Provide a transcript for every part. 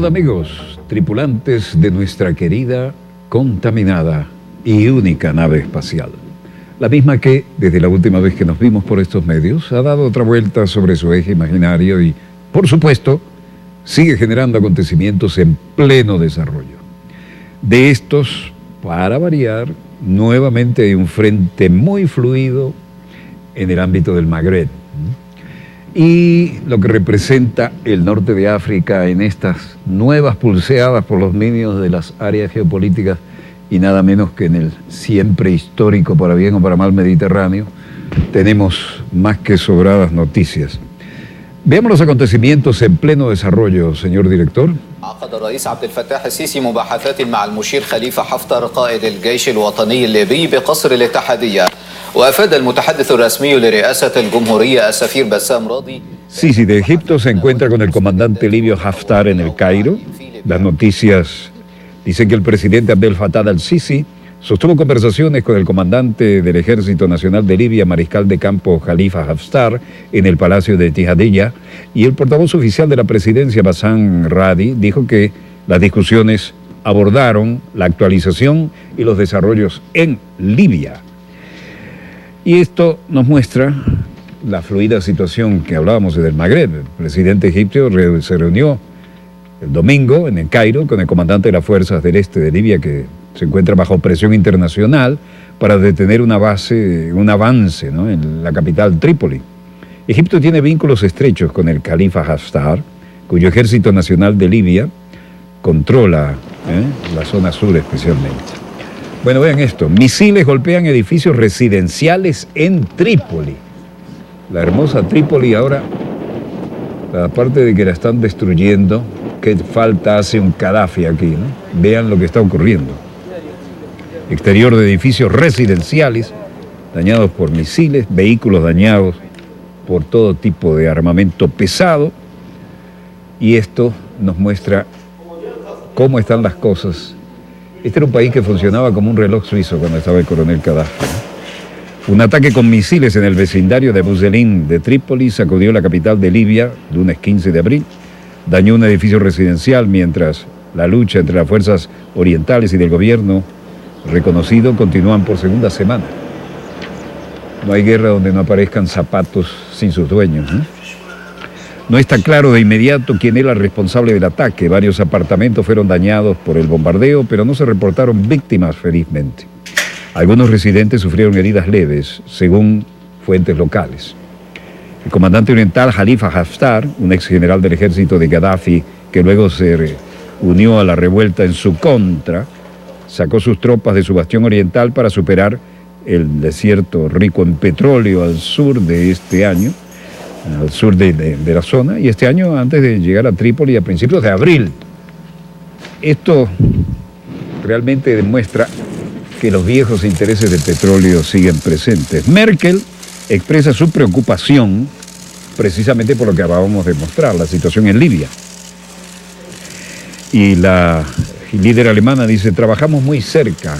Amigos, tripulantes de nuestra querida, contaminada y única nave espacial. La misma que, desde la última vez que nos vimos por estos medios, ha dado otra vuelta sobre su eje imaginario y, por supuesto, sigue generando acontecimientos en pleno desarrollo. De estos, para variar, nuevamente hay un frente muy fluido en el ámbito del Magreb. Y lo que representa el norte de África en estas nuevas pulseadas por los medios de las áreas geopolíticas y nada menos que en el siempre histórico, para bien o para mal, Mediterráneo, tenemos más que sobradas noticias. Veamos los acontecimientos en pleno desarrollo, señor director. عقد الرئيس عبد الفتاح السيسي مباحثات مع المشير خليفة حفتر قائد الجيش الوطني الليبي بقصر الاتحادية. وأفاد المتحدث الرسمي لرئاسة الجمهورية السفير بسام راضي. Sisi de Egipto se encuentra con el comandante libio Haftar en el Cairo. Las noticias dicen que el presidente Abdel Fattah al-Sisi sostuvo conversaciones con el comandante del Ejército Nacional de Libia, mariscal de campo Khalifa Haftar, en el Palacio de Tijadilla, y el portavoz oficial de la presidencia, Bassam Radi, dijo que las discusiones abordaron la actualización y los desarrollos en Libia. Y esto nos muestra la fluida situación que hablábamos del Magreb. El presidente egipcio se reunió el domingo en el Cairo con el comandante de las fuerzas del este de Libia, que se encuentra bajo presión internacional para detener un avance, ¿no?, en la capital Trípoli. Egipto tiene vínculos estrechos con el califa Haftar, cuyo ejército nacional de Libia controla la zona sur especialmente. Bueno, vean esto, misiles golpean edificios residenciales en Trípoli. La hermosa Trípoli ahora, aparte de que la están destruyendo, qué falta hace un Gaddafi aquí, ¿no? Vean lo que está ocurriendo. Exterior de edificios residenciales dañados por misiles, vehículos dañados por todo tipo de armamento pesado, y esto nos muestra cómo están las cosas. Este era un país que funcionaba como un reloj suizo cuando estaba el coronel Gaddafi. Un ataque con misiles en el vecindario de Buzelín de Trípoli sacudió la capital de Libia, lunes 15 de abril, dañó un edificio residencial mientras la lucha entre las fuerzas orientales y del gobierno reconocido continúan por segunda semana. No hay guerra donde no aparezcan zapatos sin sus dueños, ¿no? No está claro de inmediato quién era el responsable del ataque. Varios apartamentos fueron dañados por el bombardeo, pero no se reportaron víctimas, felizmente. Algunos residentes sufrieron heridas leves, según fuentes locales. El comandante oriental Khalifa Haftar, un ex general del ejército de Gaddafi, que luego se unió a la revuelta en su contra, sacó sus tropas de su bastión oriental para superar el desierto rico en petróleo al sur de este año, al sur de la zona, y este año antes de llegar a Trípoli a principios de abril. Esto realmente demuestra que los viejos intereses del petróleo siguen presentes. Merkel expresa su preocupación precisamente por lo que acabamos de mostrar, la situación en Libia. Y la líder alemana dice: trabajamos muy cerca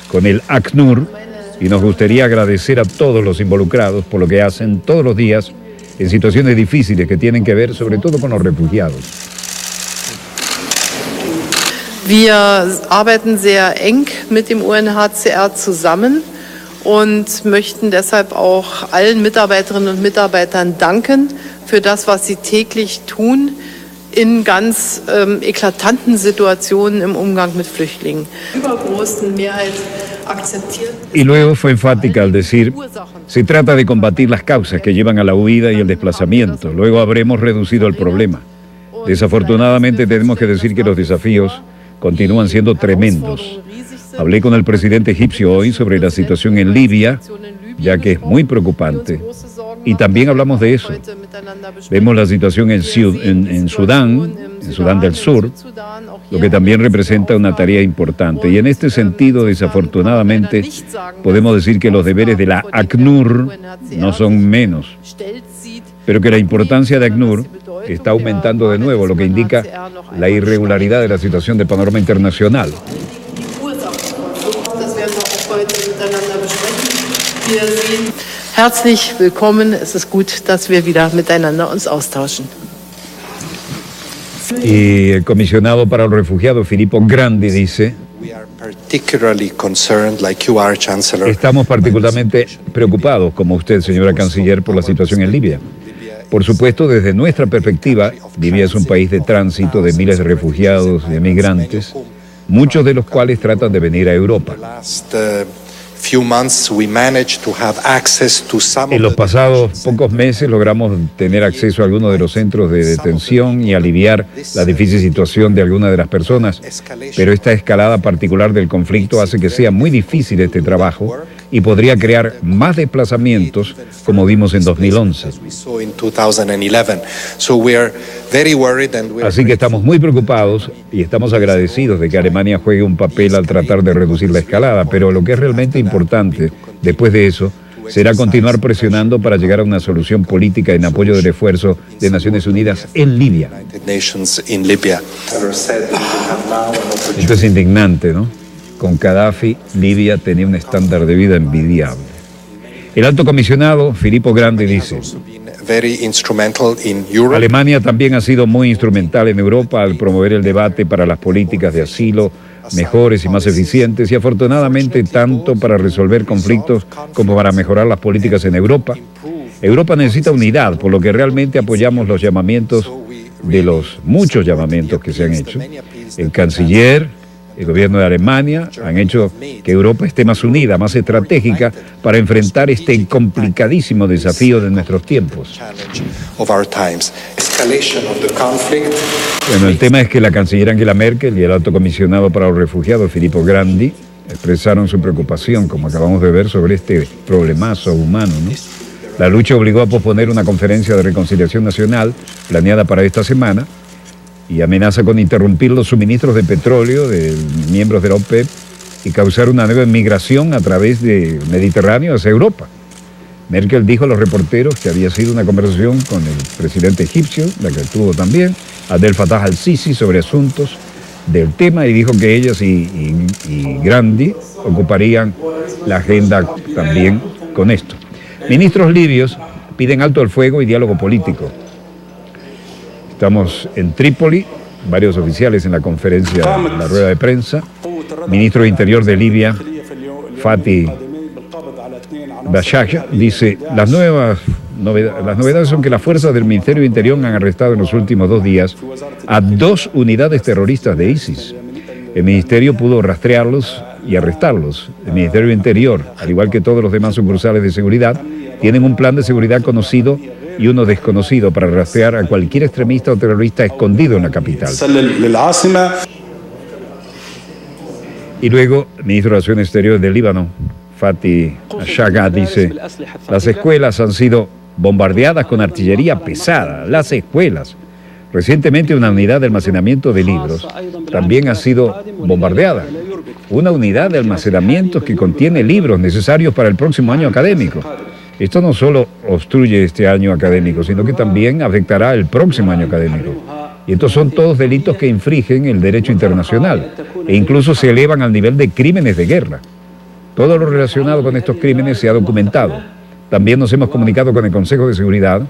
con el ACNUR y nos gustaría agradecer a todos los involucrados por lo que hacen todos los días en situaciones difíciles que tienen que ver sobre todo con los refugiados. Wir arbeiten sehr eng mit dem UNHCR zusammen und möchten deshalb auch allen Mitarbeiterinnen und Mitarbeitern danken für das, was sie täglich tun in ganz eklatanten Situationen im Umgang mit Flüchtlingen. Übergroßen Mehrheit akzeptiert. Y luego fue enfática al decir: se trata de combatir las causas que llevan a la huida y el desplazamiento. Luego habremos reducido el problema. Desafortunadamente tenemos que decir que los desafíos continúan siendo tremendos. Hablé con el presidente egipcio hoy sobre la situación en Libia, ya que es muy preocupante. Y también hablamos de eso. Vemos la situación en Sudán del Sur, lo que también representa una tarea importante. Y en este sentido, desafortunadamente, podemos decir que los deberes de la ACNUR no son menos, pero que la importancia de ACNUR está aumentando de nuevo, lo que indica la irregularidad de la situación del panorama internacional. Herzlich willkommen. Es ist gut, dass wir wieder miteinander uns austauschen. Y el comisionado para los refugiados, Filippo Grandi, dice: estamos particularmente preocupados, como usted, señora canciller, por la situación en Libia. Por supuesto, desde nuestra perspectiva, Libia es un país de tránsito de miles de refugiados y de migrantes, muchos de los cuales tratan de venir a Europa. En los pasados pocos meses logramos tener acceso a algunos de los centros de detención y aliviar la difícil situación de algunas de las personas, pero esta escalada particular del conflicto hace que sea muy difícil este trabajo y podría crear más desplazamientos, como vimos en 2011. Así que estamos muy preocupados y estamos agradecidos de que Alemania juegue un papel al tratar de reducir la escalada, pero lo que es realmente importante después de eso será continuar presionando para llegar a una solución política en apoyo del esfuerzo de Naciones Unidas en Libia. Esto es indignante, ¿no? Con Gaddafi, Libia tenía un estándar de vida envidiable. El alto comisionado, Filippo Grandi, dice: Alemania también ha sido muy instrumental en Europa al promover el debate para las políticas de asilo mejores y más eficientes, y afortunadamente tanto para resolver conflictos como para mejorar las políticas en Europa. Europa necesita unidad, por lo que realmente apoyamos los llamamientos de los muchos llamamientos que se han hecho. El canciller, el gobierno de Alemania han hecho que Europa esté más unida, más estratégica para enfrentar este complicadísimo desafío de nuestros tiempos. Bueno, el tema es que la canciller Angela Merkel y el alto comisionado para los refugiados, Filippo Grandi, expresaron su preocupación, como acabamos de ver, sobre este problemazo humano, ¿no? La lucha obligó a posponer una conferencia de reconciliación nacional planeada para esta semana, y amenaza con interrumpir los suministros de petróleo de miembros de la OPEP y causar una nueva migración a través del Mediterráneo hacia Europa. Merkel dijo a los reporteros que había sido una conversación con el presidente egipcio, la que tuvo también, Abdel Fattah al-Sisi, sobre asuntos del tema, y dijo que ellas y Grandi ocuparían la agenda también con esto. Ministros libios piden alto el fuego y diálogo político. Estamos en Trípoli, varios oficiales en la conferencia, en la rueda de prensa. Ministro de Interior de Libia, Fatih Bashagha, dice: las novedades son que las fuerzas del Ministerio de Interior han arrestado en los últimos 2 días a 2 unidades terroristas de ISIS. El Ministerio pudo rastrearlos y arrestarlos. El Ministerio de Interior, al igual que todos los demás sucursales de seguridad, tienen un plan de seguridad conocido y uno desconocido para rastrear a cualquier extremista o terrorista escondido en la capital. Y luego, el ministro de Relaciones Exteriores del Líbano, Fatih Bashagha, dice: las escuelas han sido bombardeadas con artillería pesada, las escuelas. Recientemente una unidad de almacenamiento de libros también ha sido bombardeada. Una unidad de almacenamiento que contiene libros necesarios para el próximo año académico. Esto no solo obstruye este año académico, sino que también afectará el próximo año académico. Y estos son todos delitos que infringen el derecho internacional e incluso se elevan al nivel de crímenes de guerra. Todo lo relacionado con estos crímenes se ha documentado. También nos hemos comunicado con el Consejo de Seguridad,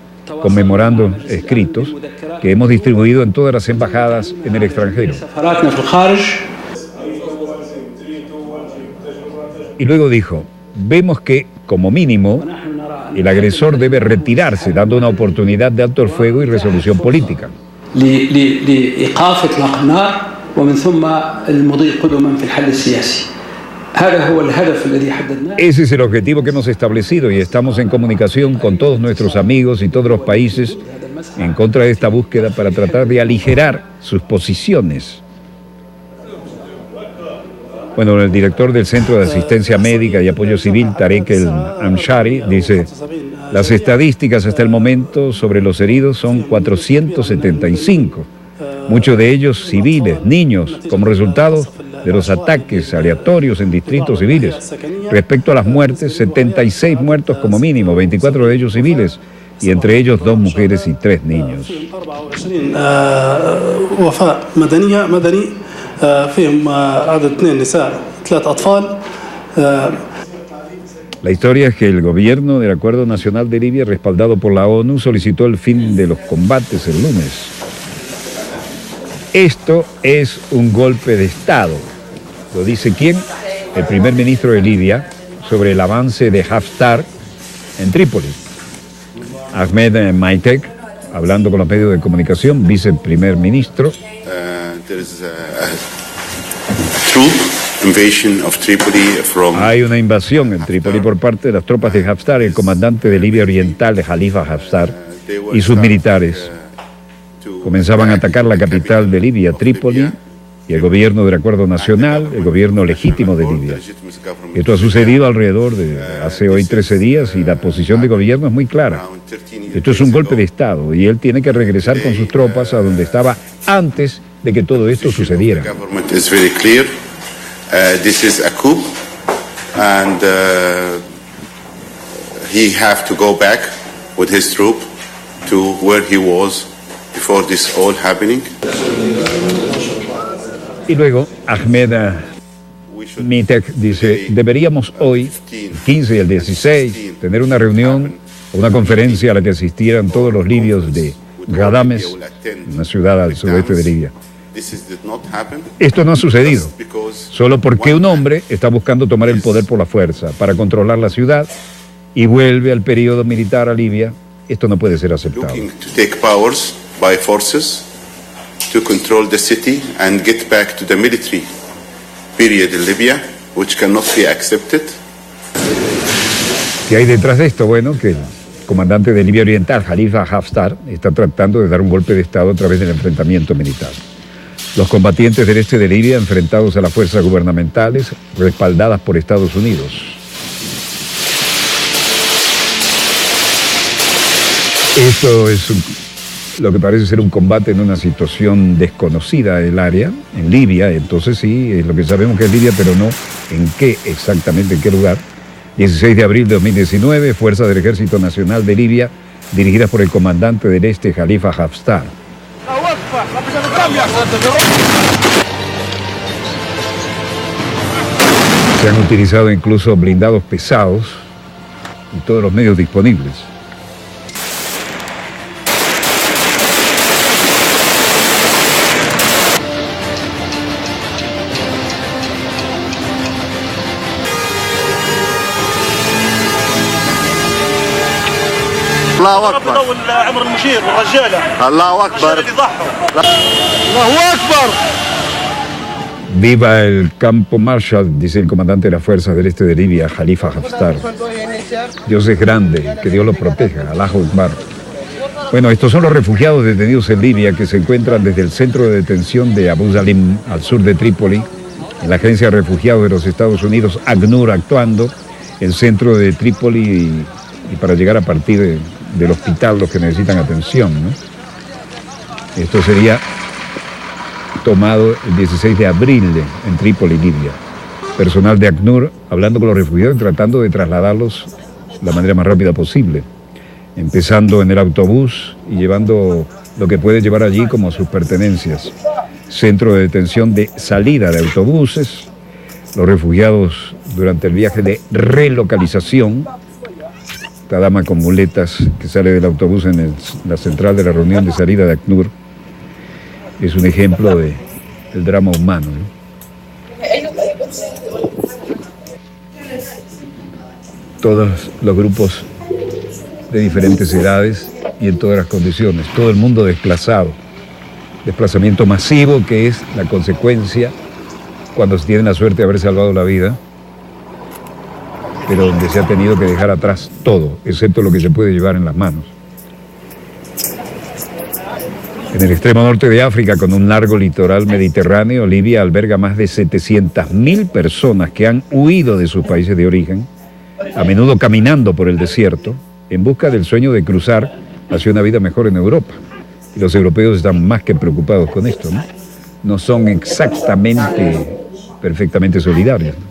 con memorandos escritos que hemos distribuido en todas las embajadas en el extranjero. Y luego dijo: vemos que, como mínimo, el agresor debe retirarse, dando una oportunidad de alto el fuego y resolución política. Ese es el objetivo que hemos establecido y estamos en comunicación con todos nuestros amigos y todos los países en contra de esta búsqueda para tratar de aligerar sus posiciones. Bueno, el director del Centro de Asistencia Médica y Apoyo Civil, Tarek El-Amshari, dice: las estadísticas hasta el momento sobre los heridos son 475. muchos de ellos civiles, niños, como resultado de los ataques aleatorios en distritos civiles. Respecto a las muertes, 76 muertos como mínimo, 24 de ellos civiles, y entre ellos 2 mujeres y 3 niños. La historia es que el gobierno del Acuerdo Nacional de Libia, respaldado por la ONU, solicitó el fin de los combates el lunes. Esto es un golpe de Estado. ¿Lo dice quién? El primer ministro de Libia, sobre el avance de Haftar en Trípoli. Ahmed Maitek, hablando con los medios de comunicación, viceprimer ministro. Hay una invasión en Trípoli por parte de las tropas de Haftar. El comandante de Libia Oriental, Khalifa Haftar, y sus militares comenzaban a atacar la capital de Libia, Trípoli, y el gobierno del Acuerdo Nacional, el gobierno legítimo de Libia. Esto ha sucedido alrededor de hace hoy 13 días y la posición de gobierno es muy clara. Esto es un golpe de Estado y él tiene que regresar con sus tropas a donde estaba antes de que todo esto sucediera. This is a coup, and he have to go back with his troop to where he was before this all happening. Y luego Ahmed Maitek dice, deberíamos hoy, el 15 y el 16, tener una reunión, una conferencia a la que asistieran todos los libios de Ghadames, una ciudad al sudoeste de Libia. Esto no ha sucedido, solo porque un hombre está buscando tomar el poder por la fuerza para controlar la ciudad y vuelve al periodo militar a Libia. Esto no puede ser aceptado. To control the city and get back to the military period in Libya, which cannot be accepted. ¿Qué hay detrás de esto? Bueno, que el comandante de Libia Oriental, Khalifa Haftar, está tratando de dar un golpe de Estado a través del enfrentamiento militar. Los combatientes del este de Libia enfrentados a las fuerzas gubernamentales respaldadas por Estados Unidos. Esto es lo que parece ser un combate en una situación desconocida del área, en Libia. Entonces sí, es lo que sabemos que es Libia, pero no en qué exactamente, en qué lugar. 16 de abril de 2019, Fuerzas del Ejército Nacional de Libia, dirigidas por el comandante del este, Khalifa Haftar. Se han utilizado incluso blindados pesados y todos los medios disponibles. الله أكبر عمر المشير والرجالة الله أكبر الله أكبر. Viva el campo Marshall, dice el comandante de las fuerzas del este de Libia, Khalifa Haftar. Dios es grande, que Dios los proteja. Allahu Akbar. Bueno, estos son los refugiados detenidos en Libia que se encuentran desde el centro de detención de Abu Salim, al sur de Trípoli, en la agencia de refugiados de los Estados Unidos, ACNUR, actuando, el centro de Trípoli y para llegar a partir del hospital los que necesitan atención, ¿no? Esto sería tomado el 16 de abril en Trípoli, Libia. Personal de ACNUR hablando con los refugiados y tratando de trasladarlos de la manera más rápida posible, empezando en el autobús y llevando lo que puede llevar allí como sus pertenencias. Centro de detención de salida de autobuses, los refugiados durante el viaje de relocalización. Esta dama con muletas que sale del autobús en la central de la reunión de salida de ACNUR es un ejemplo del drama humano, ¿no? Todos los grupos de diferentes edades y en todas las condiciones, todo el mundo desplazado, desplazamiento masivo que es la consecuencia cuando se tiene la suerte de haber salvado la vida, pero donde se ha tenido que dejar atrás todo, excepto lo que se puede llevar en las manos. En el extremo norte de África, con un largo litoral mediterráneo, Libia alberga más de 700.000 personas que han huido de sus países de origen, a menudo caminando por el desierto, en busca del sueño de cruzar hacia una vida mejor en Europa. Y los europeos están más que preocupados con esto, ¿no? No son exactamente, perfectamente solidarios, ¿no?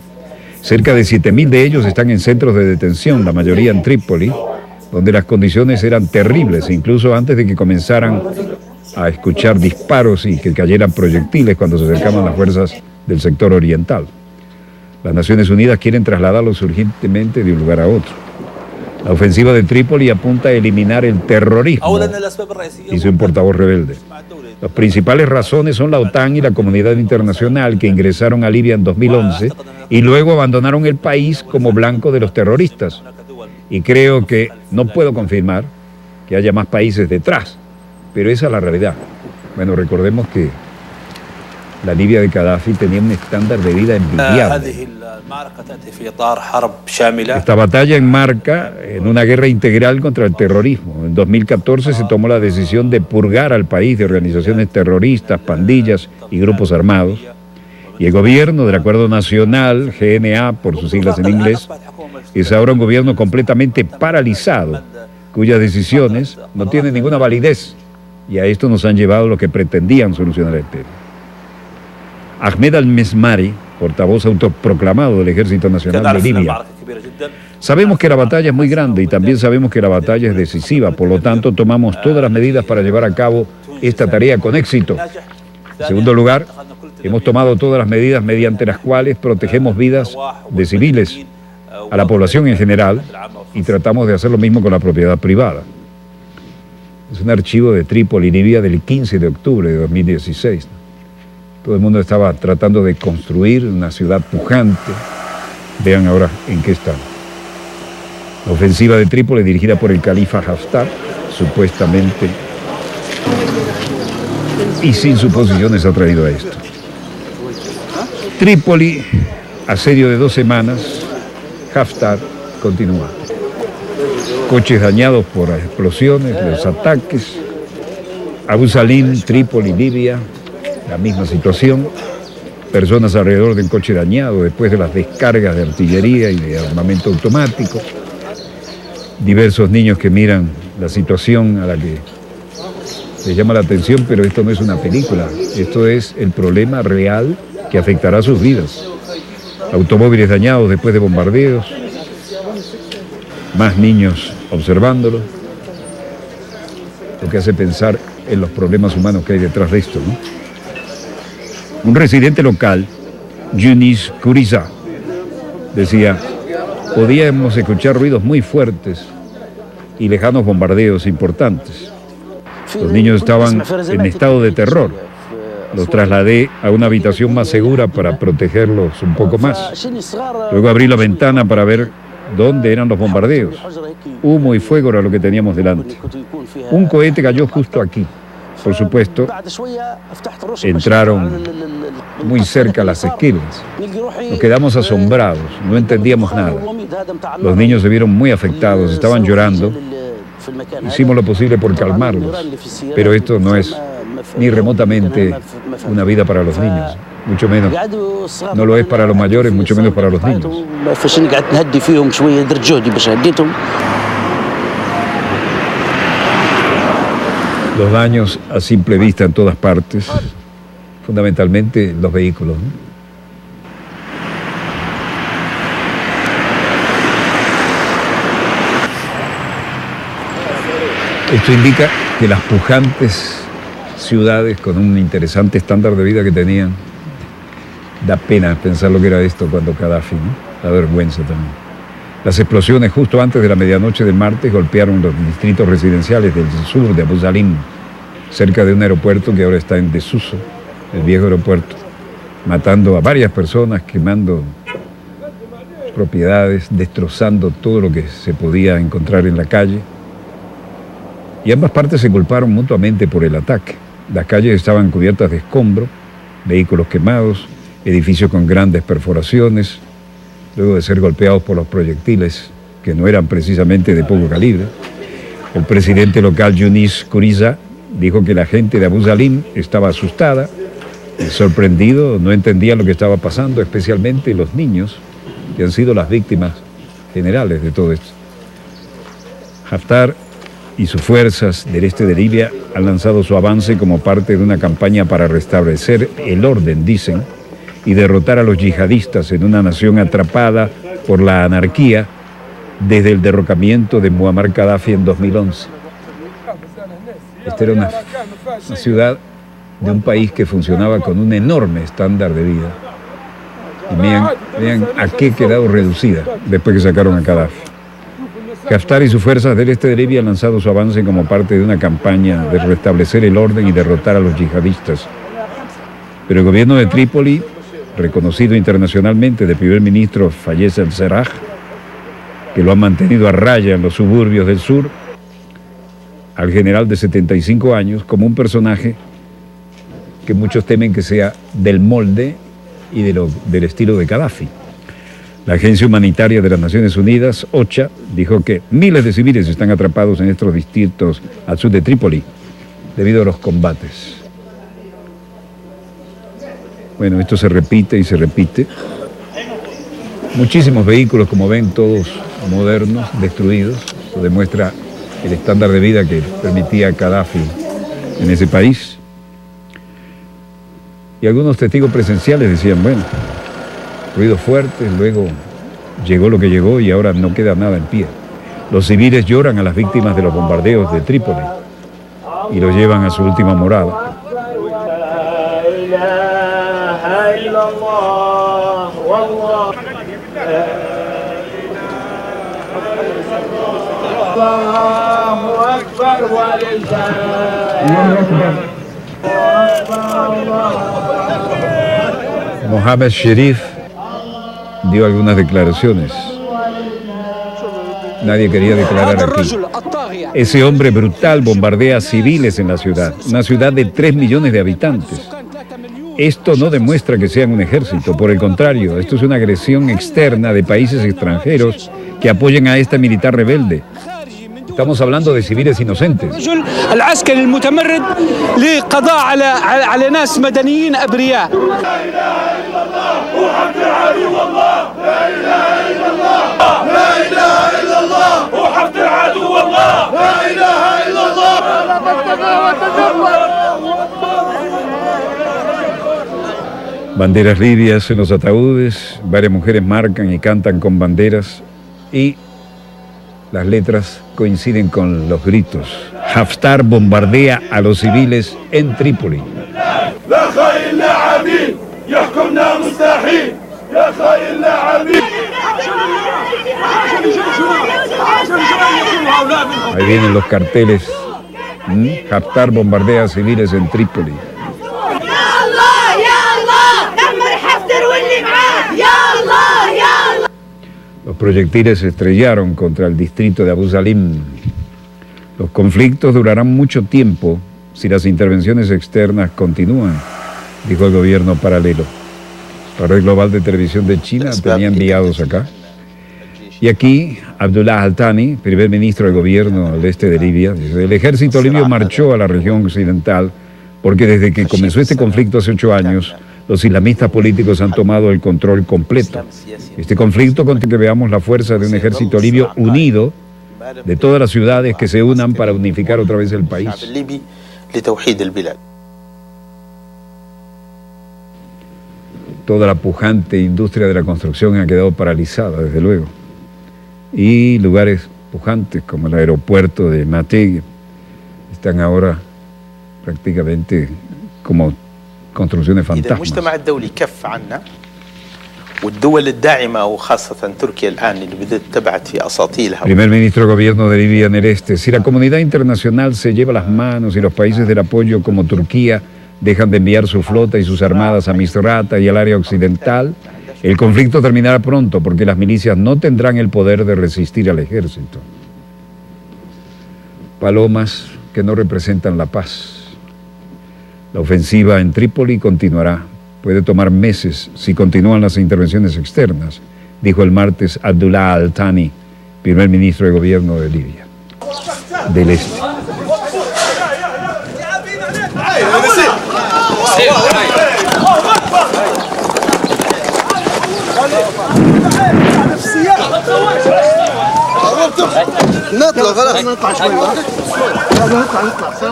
Cerca de 7.000 de ellos están en centros de detención, la mayoría en Trípoli, donde las condiciones eran terribles, incluso antes de que comenzaran a escuchar disparos y que cayeran proyectiles cuando se acercaban las fuerzas del sector oriental. Las Naciones Unidas quieren trasladarlos urgentemente de un lugar a otro. La ofensiva de Trípoli apunta a eliminar el terrorismo, dice un portavoz rebelde. Las principales razones son la OTAN y la comunidad internacional que ingresaron a Libia en 2011 y luego abandonaron el país como blanco de los terroristas. Y creo que no puedo confirmar que haya más países detrás, pero esa es la realidad. Bueno, recordemos que la Libia de Gaddafi tenía un estándar de vida envidiable. Esta batalla enmarca en una guerra integral contra el terrorismo. En 2014 se tomó la decisión de purgar al país de organizaciones terroristas, pandillas y grupos armados. Y el gobierno del Acuerdo Nacional, GNA por sus siglas en inglés, es ahora un gobierno completamente paralizado, cuyas decisiones no tienen ninguna validez. Y a esto nos han llevado los que pretendían solucionar el tema. Ahmed al-Mesmari, portavoz autoproclamado del Ejército Nacional de Libia. Sabemos que la batalla es muy grande y también sabemos que la batalla es decisiva, por lo tanto tomamos todas las medidas para llevar a cabo esta tarea con éxito. En segundo lugar, hemos tomado todas las medidas mediante las cuales protegemos vidas de civiles, a la población en general, y tratamos de hacer lo mismo con la propiedad privada. Es un archivo de Trípoli, Libia, del 15 de octubre de 2016. Todo el mundo estaba tratando de construir una ciudad pujante. Vean ahora en qué está. La ofensiva de Trípoli, dirigida por el califa Haftar, supuestamente, y sin suposiciones, ha traído a esto. Trípoli, asedio de 2 semanas, Haftar continúa. Coches dañados por explosiones, los ataques. Abu Salim, Trípoli, Libia, la misma situación. Personas alrededor del coche dañado después de las descargas de artillería y de armamento automático. Diversos niños que miran la situación a la que les llama la atención, pero esto no es una película, esto es el problema real que afectará sus vidas. Automóviles dañados después de bombardeos, más niños observándolo, lo que hace pensar en los problemas humanos que hay detrás de esto, ¿no? Un residente local, Yunis Kuriza, decía: podíamos escuchar ruidos muy fuertes y lejanos bombardeos importantes. Los niños estaban en estado de terror. Los trasladé a una habitación más segura para protegerlos un poco más. Luego abrí la ventana para ver dónde eran los bombardeos. Humo y fuego era lo que teníamos delante. Un cohete cayó justo aquí. Por supuesto, entraron muy cerca a las esquinas. Nos quedamos asombrados, no entendíamos nada. Los niños se vieron muy afectados, estaban llorando. Hicimos lo posible por calmarlos, pero esto no es ni remotamente una vida para los niños, mucho menos. No lo es para los mayores, mucho menos para los niños. Los daños a simple vista en todas partes, fundamentalmente los vehículos, ¿no? Esto indica que las pujantes ciudades con un interesante estándar de vida que tenían, da pena pensar lo que era esto cuando Gaddafi, ¿no? Da vergüenza también. Las explosiones justo antes de la medianoche del martes golpearon los distritos residenciales del sur de Abu Salim, cerca de un aeropuerto que ahora está en desuso, el viejo aeropuerto, matando a varias personas, quemando propiedades, destrozando todo lo que se podía encontrar en la calle. Y ambas partes se culparon mutuamente por el ataque. Las calles estaban cubiertas de escombro, vehículos quemados, edificios con grandes perforaciones, luego de ser golpeados por los proyectiles que no eran precisamente de poco calibre. El presidente local, Yunis Kuriza, dijo que la gente de Abu Salim estaba asustada, sorprendido, no entendía lo que estaba pasando, especialmente los niños, que han sido las víctimas generales de todo esto. Haftar y sus fuerzas del este de Libia han lanzado su avance como parte de una campaña para restablecer el orden, dicen, y derrotar a los yihadistas en una nación atrapada por la anarquía desde el derrocamiento de Muammar Gaddafi en 2011. Esta era una ciudad de un país que funcionaba con un enorme estándar de vida. Y vean a qué quedado reducida después que sacaron a Gaddafi. Haftar y sus fuerzas del este de Libia han lanzado su avance como parte de una campaña de restablecer el orden y derrotar a los yihadistas. Pero el gobierno de Trípoli, reconocido internacionalmente del primer ministro Fayez al-Sarraj, que lo ha mantenido a raya en los suburbios del sur, al general de 75 años como un personaje que muchos temen que sea del molde y del estilo de Gaddafi. La Agencia Humanitaria de las Naciones Unidas, OCHA, dijo que miles de civiles están atrapados en estos distritos al sur de Trípoli debido a los combates. Bueno, esto se repite y se repite. Muchísimos vehículos, como ven, todos modernos, destruidos. Eso demuestra el estándar de vida que permitía Gaddafi en ese país. Y algunos testigos presenciales decían, bueno, ruidos fuertes, luego llegó lo que llegó y ahora no queda nada en pie. Los civiles lloran a las víctimas de los bombardeos de Trípoli y los llevan a su última morada. Mohammed Sherif dio algunas declaraciones. Nadie quería declarar aquí. Ese hombre brutal bombardea civiles en la ciudad, una ciudad de 3 millones de habitantes. Esto no demuestra que sean un ejército, por el contrario, esto es una agresión externa de países extranjeros que apoyen a este militar rebelde. Estamos hablando de civiles inocentes. Banderas libias en los ataúdes, varias mujeres marcan y cantan con banderas y las letras coinciden con los gritos. Haftar bombardea a los civiles en Trípoli. Ahí vienen los carteles. Haftar bombardea a civiles en Trípoli. Los proyectiles se estrellaron contra el distrito de Abu Salim. Los conflictos durarán mucho tiempo si las intervenciones externas continúan, dijo el gobierno paralelo. La Red Global de Televisión de China tenía enviados acá. Y aquí, Abdullah Al-Thani, primer ministro del gobierno del este de Libia, dice: el ejército libio marchó a la región occidental porque desde que comenzó este conflicto hace 8 años, los islamistas políticos han tomado el control completo. Este conflicto contra que veamos la fuerza de un ejército libio unido, de todas las ciudades que se unan para unificar otra vez el país. Toda la pujante industria de la construcción ha quedado paralizada, desde luego. Y lugares pujantes como el aeropuerto de Mateg están ahora prácticamente como construcciones fantasmas. Primer ministro del gobierno de Libia en el este: si la comunidad internacional se lleva las manos y los países del apoyo como Turquía dejan de enviar su flota y sus armadas a Misrata y al área occidental, el conflicto terminará pronto porque las milicias no tendrán el poder de resistir al ejército. Palomas que no representan la paz. La ofensiva en Trípoli continuará. Puede tomar meses si continúan las intervenciones externas, dijo el martes Abdullah Al-Thani, primer ministro de gobierno de Libia, del este.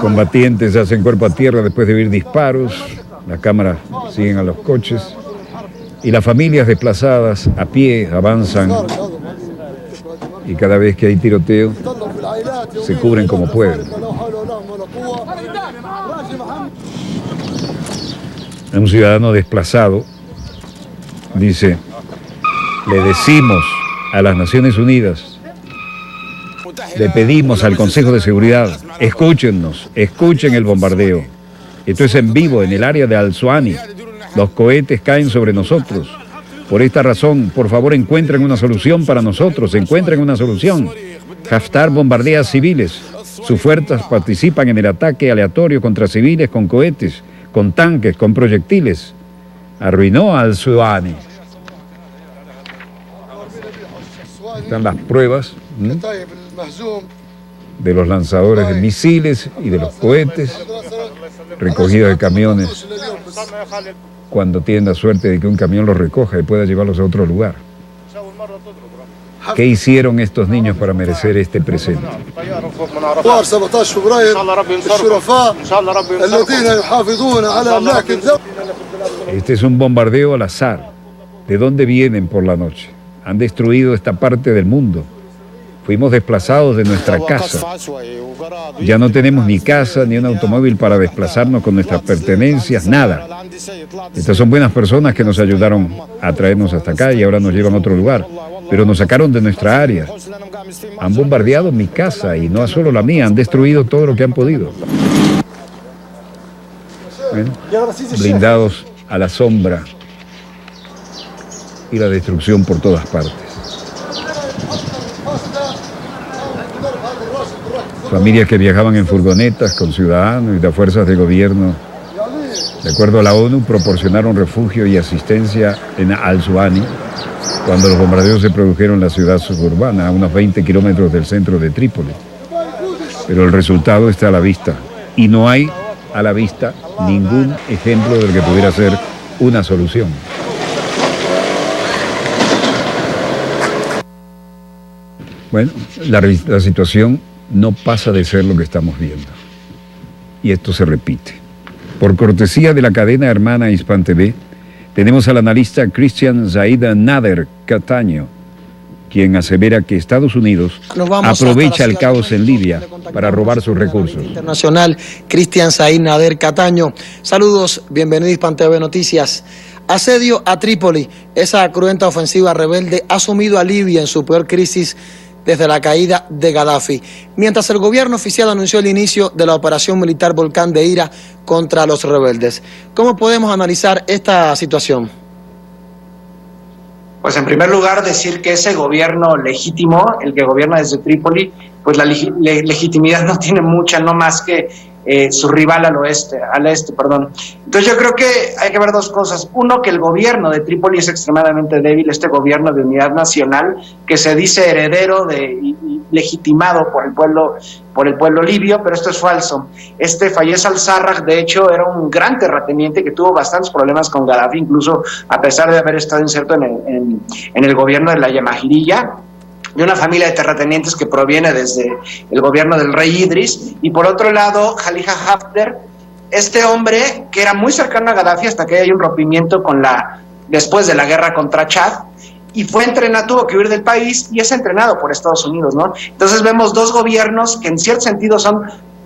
Combatientes hacen cuerpo a tierra después de oír disparos. Las cámaras siguen a los coches. Y las familias desplazadas a pie avanzan. Y cada vez que hay tiroteo, se cubren como pueden. Un ciudadano desplazado dice: le decimos a las Naciones Unidas, le pedimos al Consejo de Seguridad, escúchennos, escuchen el bombardeo. Esto es en vivo en el área de Al-Suani. Los cohetes caen sobre nosotros. Por esta razón, por favor, encuentren una solución para nosotros, encuentren una solución. Haftar bombardea civiles. Sus fuerzas participan en el ataque aleatorio contra civiles con cohetes, con tanques, con proyectiles. Arruinó a Al-Suani. Están las pruebas de los lanzadores de misiles y de los cohetes, recogidos de camiones, cuando tienen la suerte de que un camión los recoja y pueda llevarlos a otro lugar. ¿Qué hicieron estos niños para merecer este presente? Este es un bombardeo al azar. ¿De dónde vienen por la noche? Han destruido esta parte del mundo. Fuimos desplazados de nuestra casa. Ya no tenemos ni casa ni un automóvil para desplazarnos con nuestras pertenencias, nada. Estas son buenas personas que nos ayudaron a traernos hasta acá y ahora nos llevan a otro lugar. Pero nos sacaron de nuestra área. Han bombardeado mi casa y no solo la mía, han destruido todo lo que han podido. ¿Ven? Blindados a la sombra y la destrucción por todas partes. Familias que viajaban en furgonetas con ciudadanos y las fuerzas de gobierno, de acuerdo a la ONU, proporcionaron refugio y asistencia en Al-Suani cuando los bombardeos se produjeron en la ciudad suburbana, a unos 20 kilómetros del centro de Trípoli. Pero el resultado está a la vista, y no hay a la vista ningún ejemplo del que pudiera ser una solución. Bueno, la situación no pasa de ser lo que estamos viendo. Y esto se repite. Por cortesía de la cadena hermana Hispan TV, tenemos al analista Cristian Said Nader Cataño, quien asevera que Estados Unidos aprovecha el caos en Libia para robar sus recursos. Internacional, Cristian Said Nader Cataño. Saludos, bienvenido a Hispan TV Noticias. Asedio a Trípoli. Esa cruenta ofensiva rebelde ha sumido a Libia en su peor crisis desde la caída de Gaddafi, mientras el gobierno oficial anunció el inicio de la operación militar Volcán de Ira contra los rebeldes. ¿Cómo podemos analizar esta situación? Pues en primer lugar decir que ese gobierno legítimo, el que gobierna desde Trípoli, pues la legitimidad no tiene mucha, no más que su rival al este. Entonces yo creo que hay que ver dos cosas. Uno, que el gobierno de Trípoli es extremadamente débil, este gobierno de unidad nacional, que se dice heredero y legitimado por el pueblo libio, pero esto es falso. Fayez al-Sarraj, de hecho, era un gran terrateniente que tuvo bastantes problemas con Gaddafi, incluso a pesar de haber estado inserto en el gobierno de la Yamahiriya, de una familia de terratenientes que proviene desde el gobierno del rey Idris. Y por otro lado, Khalifa Haftar, este hombre que era muy cercano a Gaddafi hasta que hay un rompimiento después de la guerra contra Chad, y tuvo que huir del país y es entrenado por Estados Unidos, ¿no? Entonces vemos dos gobiernos que en cierto sentido son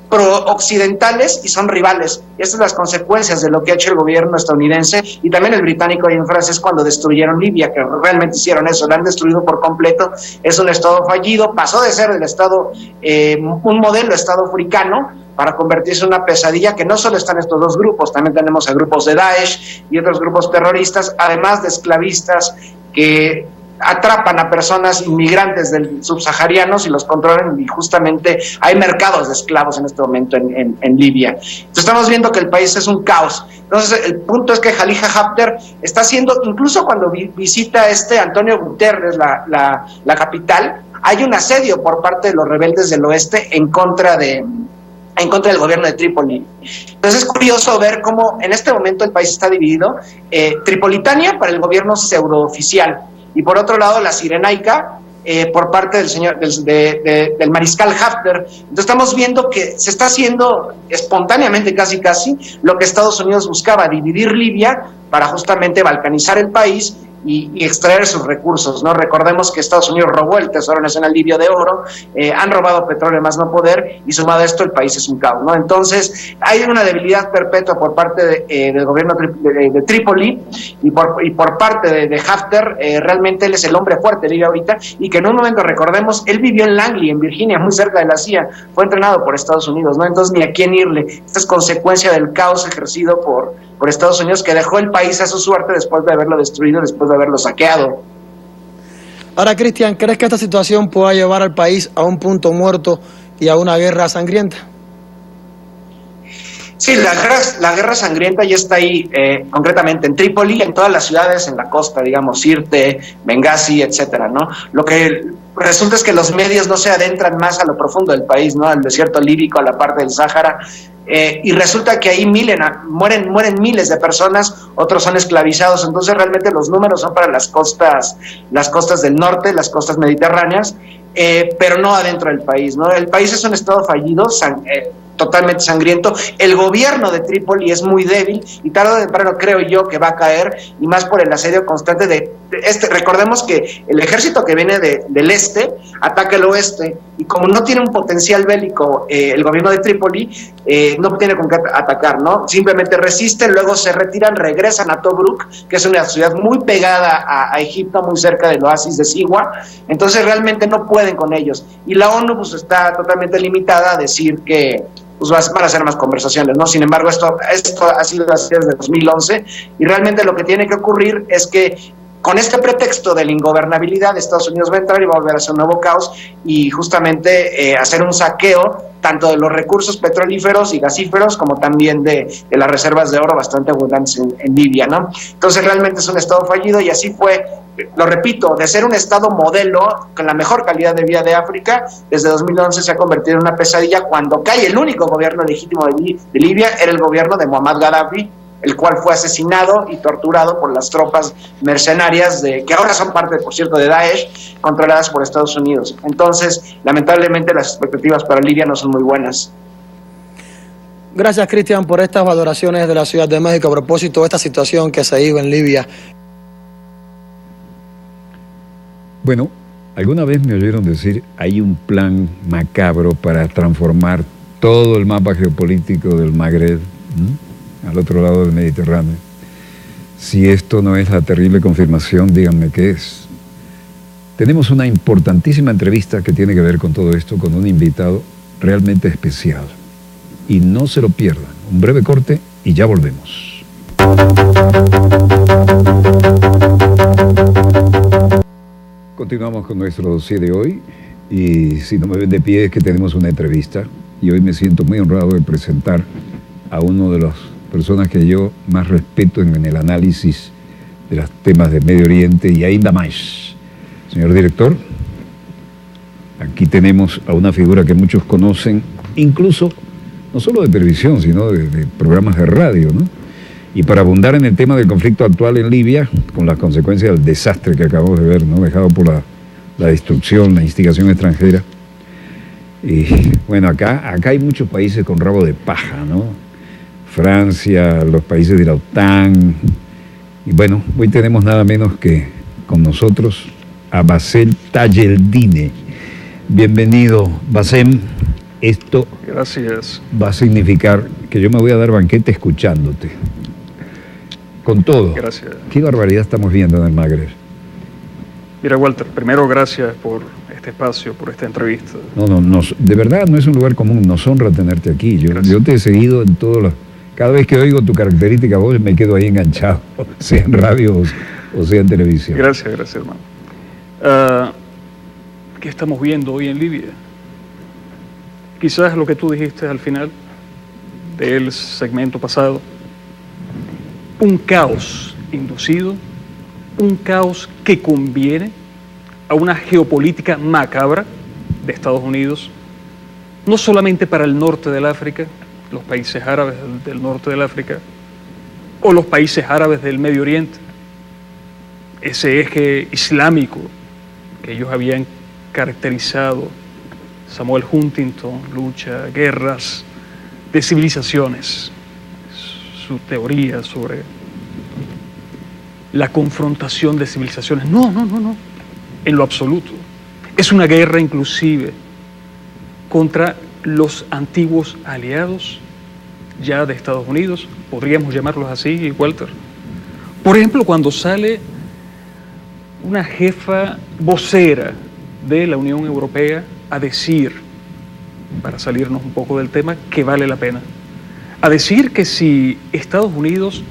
pro-occidentales y son rivales. Estas son las consecuencias de lo que ha hecho el gobierno estadounidense y también el británico y el francés cuando destruyeron Libia, que realmente hicieron eso, la han destruido por completo. Es un estado fallido, pasó de ser el estado, un modelo estado africano, para convertirse en una pesadilla, que no solo están estos dos grupos, también tenemos a grupos de Daesh y otros grupos terroristas, además de esclavistas que atrapan a personas inmigrantes subsaharianos y los controlan, y justamente hay mercados de esclavos en este momento en Libia. Entonces estamos viendo que el país es un caos. Entonces el punto es que Khalifa Haftar está haciendo, incluso cuando visita Antonio Guterres la capital, hay un asedio por parte de los rebeldes del oeste en contra del gobierno de Trípoli. Entonces es curioso ver cómo en este momento el país está dividido, Tripolitania para el gobierno pseudooficial, y por otro lado la Cirenaica por parte del mariscal Haftar. Entonces estamos viendo que se está haciendo espontáneamente casi lo que Estados Unidos buscaba, dividir Libia para justamente balcanizar el país y extraer sus recursos, ¿no? Recordemos que Estados Unidos robó el Tesoro Nacional Libio de oro, han robado petróleo más no poder, y sumado a esto el país es un caos, ¿no? Entonces hay una debilidad perpetua por parte del gobierno de Trípoli y por parte de Haftar. Realmente él es el hombre fuerte de Libia ahorita, y que en un momento, recordemos, él vivió en Langley, en Virginia, muy cerca de la CIA, fue entrenado por Estados Unidos, ¿no? Entonces ni a quién irle. Esta es consecuencia del caos ejercido por Estados Unidos, que dejó el país a su suerte después de haberlo destruido, después de haberlo saqueado. Ahora, Cristian, ¿crees que esta situación pueda llevar al país a un punto muerto y a una guerra sangrienta? Sí, la guerra sangrienta ya está ahí, concretamente en Trípoli, en todas las ciudades, en la costa, digamos, Sirte, Benghazi, etcétera, ¿no? Lo que resulta es que los medios no se adentran más a lo profundo del país, ¿no? Al desierto líbico, a la parte del Sáhara, y resulta que ahí mueren miles de personas, otros son esclavizados. Entonces realmente los números son para las costas del norte, las costas mediterráneas, pero no adentro del país, ¿no? El país es un estado fallido, totalmente sangriento. El gobierno de Trípoli es muy débil y tarde o temprano creo yo que va a caer, y más por el asedio constante de este. Recordemos que el ejército que viene del este ataca el oeste, y como no tiene un potencial bélico el gobierno de Trípoli, no tiene con qué atacar, ¿no? Simplemente resisten, luego se retiran, regresan a Tobruk, que es una ciudad muy pegada a Egipto, muy cerca del oasis de Siwa. Entonces realmente no pueden con ellos, y la ONU pues está totalmente limitada a decir que pues van a ser más conversaciones, ¿no? Sin embargo, esto ha sido así desde 2011, y realmente lo que tiene que ocurrir es que con este pretexto de la ingobernabilidad, Estados Unidos va a entrar y va a volver a hacer un nuevo caos, y justamente hacer un saqueo tanto de los recursos petrolíferos y gasíferos como también de las reservas de oro bastante abundantes en Libia, ¿no? Entonces realmente es un estado fallido, y así fue, lo repito, de ser un estado modelo con la mejor calidad de vida de África, desde 2011 se ha convertido en una pesadilla. Cuando cae el único gobierno legítimo de Libia, era el gobierno de Muammar Gaddafi, el cual fue asesinado y torturado por las tropas mercenarias que ahora son parte, por cierto, de Daesh, controladas por Estados Unidos. Entonces, lamentablemente, las expectativas para Libia no son muy buenas. Gracias, Cristian, por estas valoraciones de la Ciudad de México a propósito de esta situación que se vive en Libia. Bueno, alguna vez me oyeron decir, hay un plan macabro para transformar todo el mapa geopolítico del Magreb, al otro lado del Mediterráneo. Si esto no es la terrible confirmación, díganme qué es. Tenemos una importantísima entrevista que tiene que ver con todo esto, con un invitado realmente especial. Y no se lo pierdan. Un breve corte y ya volvemos. Continuamos con nuestro dossier de hoy, y si no me ven de pie es que tenemos una entrevista, y hoy me siento muy honrado de presentar a uno de las personas que yo más respeto en el análisis de los temas de Medio Oriente y ainda más. Señor director, aquí tenemos a una figura que muchos conocen, incluso no solo de televisión, sino de programas de radio, ¿no? Y para abundar en el tema del conflicto actual en Libia, con las consecuencias del desastre que acabamos de ver, ¿no? Dejado por la destrucción, la instigación extranjera. Y bueno, acá hay muchos países con rabo de paja, ¿no? Francia, los países de la OTAN. Y bueno, hoy tenemos nada menos que con nosotros a Bassem Tayeldine. Bienvenido, Bassem. Esto Gracias. Va a significar que yo me voy a dar banquete escuchándote. Con todo. Gracias. ¿Qué barbaridad estamos viendo en el Magreb? Mira, Walter, primero gracias por este espacio, por esta entrevista. No, de verdad no es un lugar común, nos honra tenerte aquí. Yo te he seguido en todos los... Cada vez que oigo tu característica voz me quedo ahí enganchado, sea en radio o sea en televisión. Gracias, hermano. ¿Qué estamos viendo hoy en Libia? Quizás lo que tú dijiste al final del segmento pasado, un caos inducido, un caos que conviene a una geopolítica macabra de Estados Unidos, no solamente para el norte del África, los países árabes del norte del África, o los países árabes del Medio Oriente, ese eje islámico que ellos habían caracterizado, Samuel Huntington, lucha, guerras de civilizaciones, su teoría sobre la confrontación de civilizaciones. No, en lo absoluto. Es una guerra inclusive contra los antiguos aliados ya de Estados Unidos, podríamos llamarlos así, Walter. Por ejemplo, cuando sale una jefa vocera de la Unión Europea a decir, para salirnos un poco del tema, que vale la pena, a decir que si Estados Unidos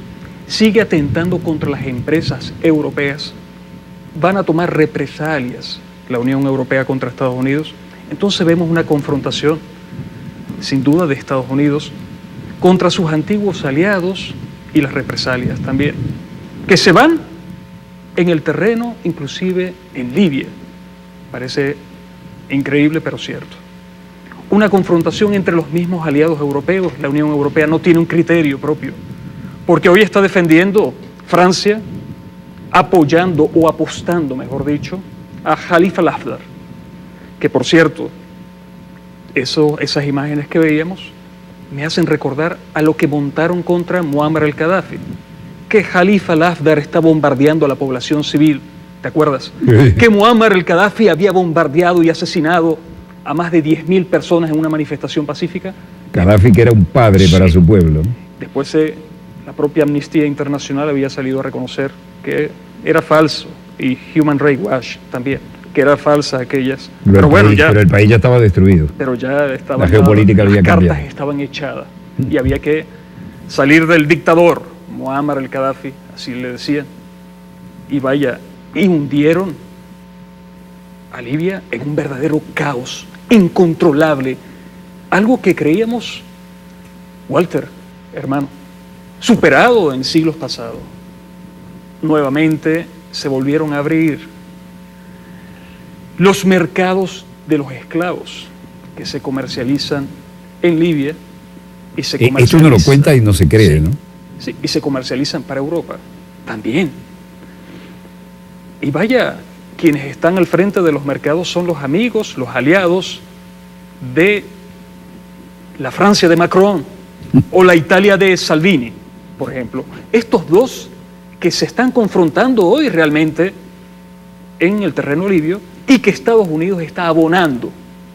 sigue atentando contra las empresas europeas, van a tomar represalias la Unión Europea contra Estados Unidos. Entonces vemos una confrontación, sin duda, de Estados Unidos contra sus antiguos aliados y las represalias también, que se van en el terreno, inclusive en Libia. Parece increíble, pero cierto. Una confrontación entre los mismos aliados europeos. La Unión Europea no tiene un criterio propio, porque hoy está defendiendo Francia, apoyando o apostando, mejor dicho, a Khalifa Haftar, que por cierto, esas imágenes que veíamos me hacen recordar a lo que montaron contra Muammar al-Gaddafi, que Khalifa Haftar está bombardeando a la población civil. ¿Te acuerdas? Sí. Que Muammar al-Gaddafi había bombardeado y asesinado a más de 10.000 personas en una manifestación pacífica. Gaddafi, que era un padre para su pueblo. Después la propia Amnistía Internacional había salido a reconocer que era falso, y Human Rights Watch también, que era falsa aquellas. Pero el país ya estaba destruido. Pero ya estaba. La geopolítica había cambiado. Las cartas estaban echadas y había que salir del dictador, Muammar al-Gaddafi, así le decían. Y vaya, y hundieron a Libia en un verdadero caos incontrolable. Algo que creíamos, Walter, hermano, superado en siglos pasados. Nuevamente se volvieron a abrir los mercados de los esclavos que se comercializan en Libia y se comercializan. Esto uno lo cuenta y no se cree, sí, ¿no? Sí, y se comercializan para Europa también. Y vaya, quienes están al frente de los mercados son los amigos, los aliados de la Francia de Macron o la Italia de Salvini, por ejemplo. Estos dos que se están confrontando hoy realmente en el terreno libio y que Estados Unidos está abonando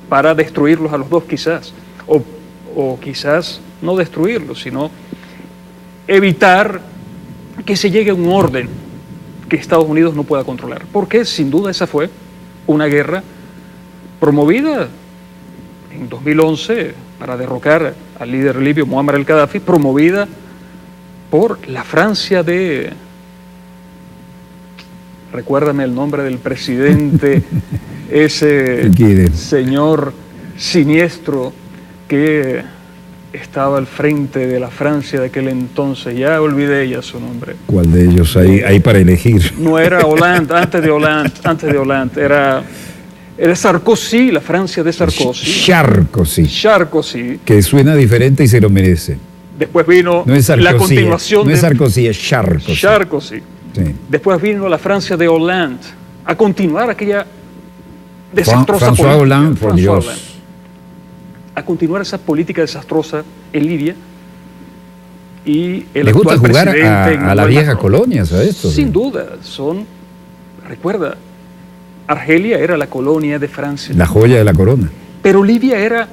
para destruirlos a los dos quizás, o quizás no destruirlos, sino evitar que se llegue a un orden que Estados Unidos no pueda controlar. Porque sin duda esa fue una guerra promovida en 2011 para derrocar al líder libio Muammar al-Gaddafi, promovida por la Francia de... Recuérdame el nombre del presidente, ese señor siniestro que estaba al frente de la Francia de aquel entonces. Ya olvidé ya su nombre. ¿Cuál de ellos hay para elegir? No era Hollande, antes de Hollande, era Sarkozy, la Francia de Sarkozy. Sarkozy. Que suena diferente y se lo merece. Después vino la continuación no es Sarkozy, es Sarkozy. Sarkozy. Sí. Después vino la Francia de Hollande a continuar aquella desastrosa política. Hollande, por Dios. Hollande. A continuar esa política desastrosa en Libia. Y el ¿Les gusta jugar a la vieja Macron, colonia, ¿sabes esto? Sin duda, recuerda, Argelia era la colonia de Francia. La joya de la corona. Pero Libia era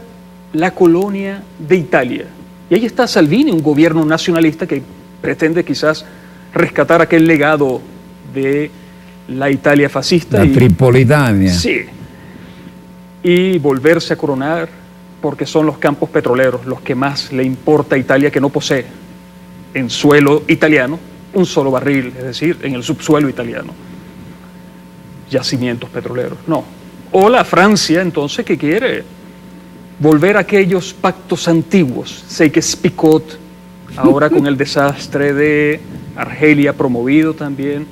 la colonia de Italia. Y ahí está Salvini, un gobierno nacionalista que pretende quizás rescatar aquel legado de la Italia fascista. La Tripolitania. Sí. Y volverse a coronar, porque son los campos petroleros los que más le importa a Italia, que no posee en suelo italiano un solo barril, es decir, en el subsuelo italiano, yacimientos petroleros. No. O la Francia, entonces, que quiere volver a aquellos pactos antiguos, Sykes-Picot, ahora con el desastre de Argelia, promovido también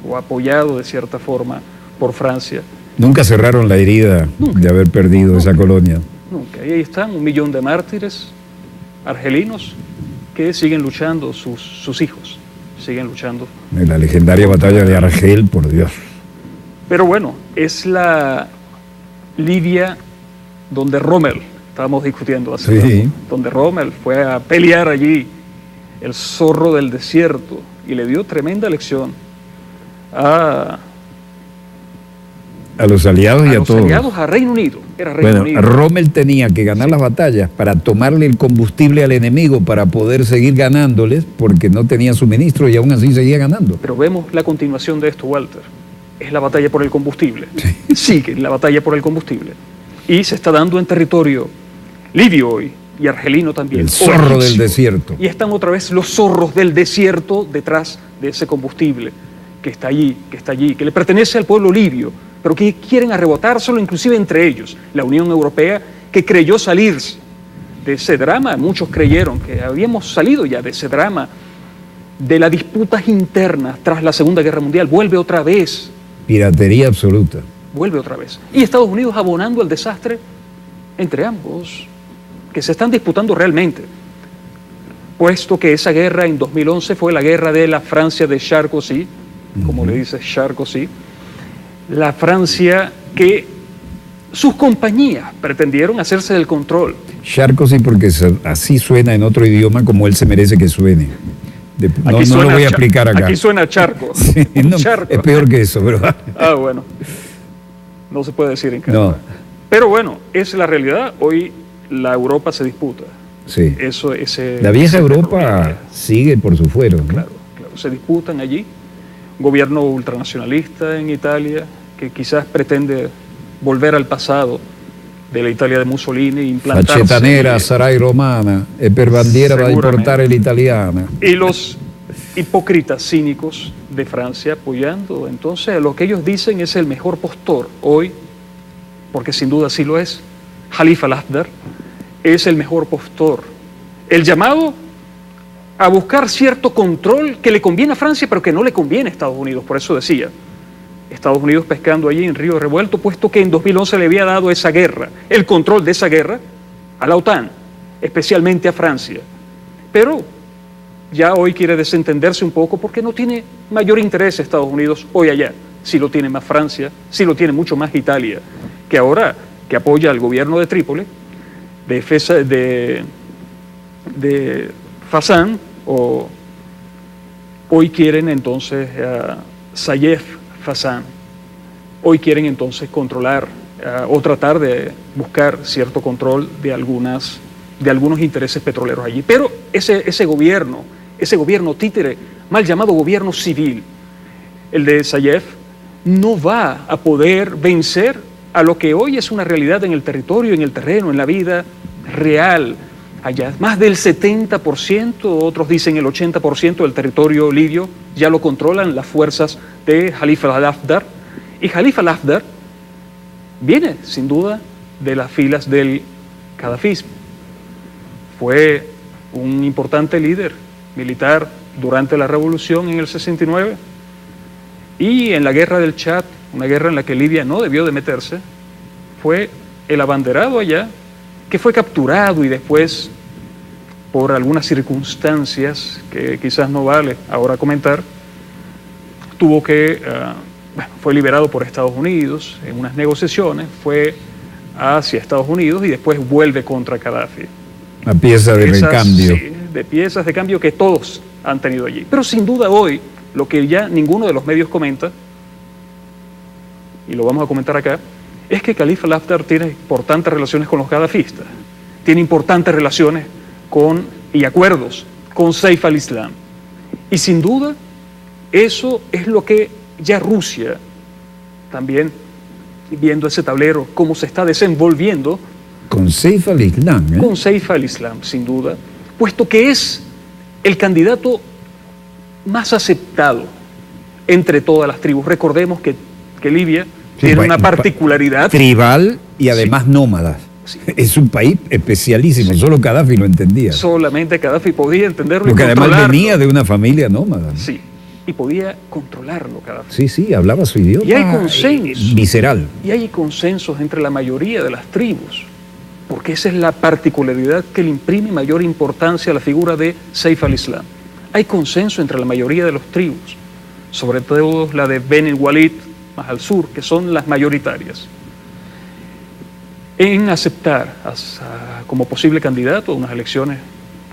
o apoyado de cierta forma por Francia. Nunca cerraron la herida de haber perdido esa colonia. Nunca. Y ahí están 1 millón de mártires argelinos que siguen luchando, sus hijos siguen luchando. En la legendaria batalla de Argel, por Dios. Pero bueno, es la Libia donde Rommel, estábamos discutiendo hace rato, donde Rommel fue a pelear allí, el zorro del desierto, y le dio tremenda lección a los aliados y a los todos. aliados, a Reino Unido. Era Reino Unido. Rommel tenía que ganar las batallas para tomarle el combustible al enemigo para poder seguir ganándoles, porque no tenía suministro y aún así seguía ganando. Pero vemos la continuación de esto, Walter. Es la batalla por el combustible. Sigue la batalla por el combustible. Y se está dando en territorio libio hoy y argelino también. El zorro del desierto. Y están otra vez los zorros del desierto detrás de ese combustible que está allí, que le pertenece al pueblo libio, pero que quieren arrebatárselo inclusive entre ellos. La Unión Europea, que creyó salirse de ese drama, muchos creyeron que habíamos salido ya de ese drama, de las disputas internas tras la Segunda Guerra Mundial, vuelve otra vez. Piratería absoluta. Vuelve otra vez. Y Estados Unidos abonando el desastre entre ambos, que se están disputando realmente, puesto que esa guerra en 2011 fue la guerra de la Francia de Sarkozy, como le dice Sarkozy, la Francia que sus compañías pretendieron hacerse del control. Sarkozy porque así suena en otro idioma como él se merece que suene. No lo voy a explicar acá. Aquí suena charco. Sí, no, charco. Es peor que eso, pero... Bueno. No se puede decir en casa. No. Pero bueno, es la realidad. Hoy la Europa se disputa. Sí. La vieja Europa sigue por su fuero, ¿no? Claro. Se disputan allí. Gobierno ultranacionalista en Italia, que quizás pretende volver al pasado de la Italia de Mussolini, implantarse. Facetanera, sarai romana, e per bandiera va a importare l'italiana. Y los hipócritas cínicos de Francia apoyando entonces a lo que ellos dicen es el mejor postor hoy, porque sin duda sí lo es. Khalifa al-Haftar es el mejor postor. El llamado a buscar cierto control que le conviene a Francia, pero que no le conviene a Estados Unidos. Por eso decía, Estados Unidos pescando allí en Río Revuelto, puesto que en 2011 le había dado esa guerra, el control de esa guerra, a la OTAN, especialmente a Francia. Pero ya hoy quiere desentenderse un poco porque no tiene mayor interés Estados Unidos hoy allá. Sí lo tiene más Francia, sí lo tiene mucho más Italia, que ahora que apoya al gobierno de Trípoli, de Fasan, hoy quieren entonces a Sayef Fasan, hoy quieren entonces controlar o tratar de buscar cierto control de algunos intereses petroleros allí. Pero ese gobierno títere, mal llamado gobierno civil, el de Sayef, no va a poder vencer a lo que hoy es una realidad en el territorio, en el terreno, en la vida real. Allá más del 70%, otros dicen el 80% del territorio libio ya lo controlan las fuerzas de Khalifa al-Haftar. Y Khalifa al-Haftar viene, sin duda, de las filas del kadhafismo. Fue un importante líder militar durante la revolución en el 69 y en la guerra del Chad, una guerra en la que Libia no debió de meterse, fue el abanderado allá, que fue capturado y después, por algunas circunstancias que quizás no vale ahora comentar, fue liberado por Estados Unidos en unas negociaciones, fue hacia Estados Unidos y después vuelve contra Gaddafi. Una pieza de recambio. Sí, de piezas de cambio que todos han tenido allí. Pero sin duda hoy, lo que ya ninguno de los medios comenta, y lo vamos a comentar acá, es que Khalifa al-Haftar tiene importantes relaciones con los gadafistas, tiene importantes relaciones y acuerdos con Saif al-Islam. Y sin duda, eso es lo que ya Rusia, también viendo ese tablero, cómo se está desenvolviendo. Con Saif al-Islam, ¿eh? Con Saif al-Islam, sin duda, puesto que es el candidato más aceptado entre todas las tribus. Recordemos que Libia tiene una particularidad. Tribal y además nómada. Sí. Es un país especialísimo, sí. Solo Gaddafi lo entendía. Solamente Gaddafi podía entenderlo. Porque además venía de una familia nómada, ¿no? Sí, y podía controlarlo Gaddafi. Sí, sí, hablaba su idioma. Y hay consensos. Visceral. Y hay consensos entre la mayoría de las tribus, porque esa es la particularidad que le imprime mayor importancia a la figura de Saif al-Islam. Hay consenso entre la mayoría de las tribus, sobre todo la de Ben el Walid, más al sur, que son las mayoritarias, en aceptar como posible candidato a unas elecciones,